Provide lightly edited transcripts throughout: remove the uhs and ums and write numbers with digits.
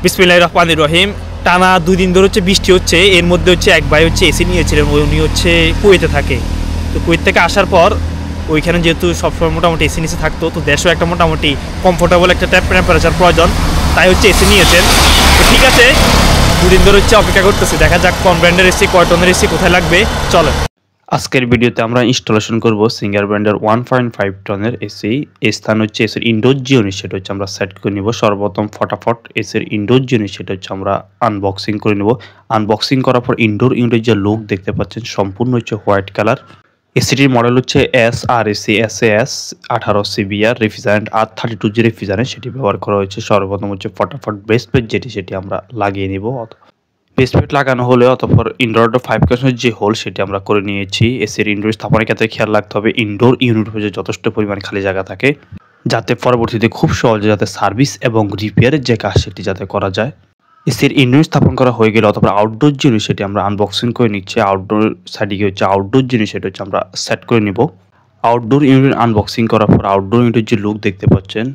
বিসমিল্লাহির রহমানির রহিম। টানা 2 দিন ধরে বৃষ্টি হচ্ছে। এর মধ্যে এক ভাই এসি নিয়েছিলেন, উনি কুয়েতে থাকে। তো কুয়েত থেকে আসার পর ওইখানে যেহেতু সবসময় মোটামুটি এসি নিচে থাকতো, তো দেশেও একটা মোটামুটি কমফোর্টেবল একটা টেম্পারেচার প্রয়োজন, তাই এসি নিয়েছেন। তো ঠিক আছে, 2 দিন ধরে অপেক্ষা করতেছি, দেখা যাক কোন ব্র্যান্ডের এসি, কয় টনের এসি, কোথায় লাগবে। চলো আজকের ভিডিওতে আমরা ইনস্টলেশন করব সিঙ্গার ব্র্যান্ডের 1.5 টনের এসি। এই স্থান এসির ইনডোর যে ইউনিট, সেটা আমরা সেট করে নিব। সর্বপ্রথম ফটাফট এসির ইনডোর যে ইউনিট, সেটা আমরা আনবক্সিং করে নেব। আনবক্সিং করার পর ইনডোর ইউনিটের যে লুক দেখতে পাচ্ছেন, সম্পূর্ণ হোয়াইট কালার। এসিটির model SRAC SAS 18 CBR refrigerant R32G refrigerant, সেটি ব্যবহার করা হয়েছে। সর্বপ্রথম ফটাফট বেস প্লেট সেটি আমরা লাগিয়ে নিব। বেস প্লেট লাগানো হলে অতঃপর ইনডোর 5 কানেকশনের যে হোল, সেটি আমরা করে নিয়েছি। এসির ইনডোর স্থাপনের ক্ষেত্রে খেয়াল রাখতে হবে ইনডোর ইউনিট যথেষ্ট পরিমাণ খালি জায়গা থাকে, যাতে পরবর্তীতে খুব সহজে যাতে সার্ভিস এবং রিপেয়ারের যে কাজ, সেটি যাতে করা যায়। এসির ইনডোর স্থাপন করা হয়ে গেলে অথবা আউটডোর জিনিস, সেটি আমরা আনবক্সিং করে নিচ্ছি। আউটডোর সাইডে আউটডোর জিনিস, সেটা আমরা সেট করে নিব। আউটডোর ইউনিট আনবক্সিং করার পর আউটডোর ইউনিটের যে লুক দেখতে পাচ্ছেন,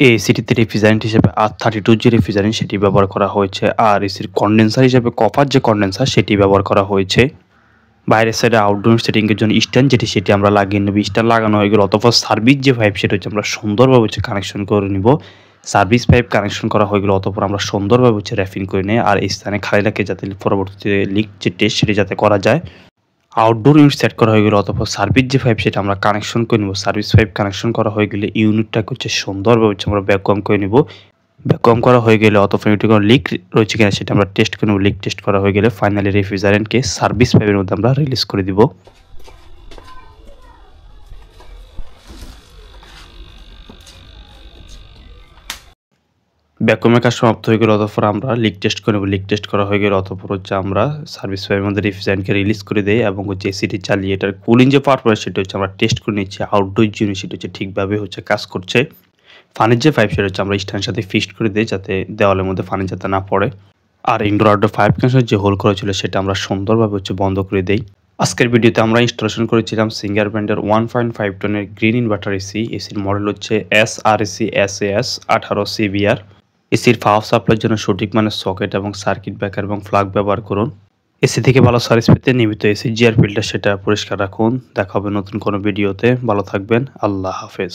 এই এসিটিতে রেফ্রিজারেন্ট হিসেবে R32G রেফ্রিজারেন্ট, সেটি ব্যবহার করা হয়েছে। আর এসির কন্ডেন্সার হিসেবে কপার যে কন্ডেন্সার, সেটি ব্যবহার করা হয়েছে। বাইরের সাইডে আউটডোর সেটিংয়ের জন্য স্ট্যান্ড সেটি আমরা লাগিয়ে নেব। স্ট্যান্ড লাগানো হয়ে গেলে অতঃপর সার্ভিস যে পাইপ, সেটা আমরা সুন্দরভাবে কানেকশন করে নিব। সার্ভিস পাইপ কানেকশন করা হয়ে গেলে অতঃপর আমরা সুন্দরভাবে র্যাপিং করে নিই। আর এই স্থানে খালি রাখে যাতে পরবর্তীতে লিক যে টেস্ট, সেটি যাতে করা যায়। আউটডোর ইউনিট সেট করা হয়ে গেলে অতঃপর সার্ভিস যে পাইপ, সেটা আমরা কানেকশন করে নেব। সার্ভিস পাইপ কানেকশন করা হয়ে গেলে ইউনিটটাকে সুন্দরভাবে আমরা ভ্যাকুয়াম করে নেব। ভ্যাকুয়াম করা হয়ে গেলে অতঃপর ইউনিটে কোনো লিক রয়েছে কিনা, সেটা আমরা টেস্ট করে নেব। লিক টেস্ট করা হয়ে গেলে ফাইনালি রেফ্রিজারেন্টকে সার্ভিস পাইপের মধ্যে আমরা রিলিজ করে দিব। ভ্যাকুয়ামের কাজ সমাপ্ত হয়ে গেলে অতঃপর আমরা লিক টেস্ট করে নেব। লিক টেস্ট করা হয়ে গেলে অতঃপর আমরা সার্ভিস পাইপের মধ্যে রেফ্রিজারেন্টকে রিলিজ করে দেই এবং এসিটি চালিয়ে এটার কুলিং যে পারফরম্যান্স, সেটা আমরা টেস্ট করে নিচ্ছি। আউটডোর ইউনিট সেটা ঠিকভাবে কাজ করছে। ফানির যে পাইপ, সেটা আমরা স্ট্যান্ডের সাথে ফিক্সড করে দিই, যাতে দেওয়ালের মধ্যে ফানি যাতে না পড়ে। আর ইনডোর আউটডোর 5 কানেকশনের যে হোল করা ছিল, সেটা আমরা সুন্দরভাবে বন্ধ করে দেই। আজকের ভিডিওতে আমরা ইনস্টলেশন করেছিলাম সিঙ্গার ব্র্যান্ডের 1.5 টনের গ্রিন ইনভার্টার এসি। এসির মডেল SRAC SAS 18 CBR। এসির পাওয়ার সাপ্লাইয়ের জন্য সঠিক মানের সকেট এবং সার্কিট ব্রেকার এবং প্লাগ ব্যবহার করুন। এসি থেকে ভালো সার্ভিস পেতে নিয়মিত এসি জিআর ফিল্টার সেটা পরিষ্কার রাখুন। দেখা হবে নতুন কোনো ভিডিওতে। ভালো থাকবেন। আল্লাহ হাফেজ।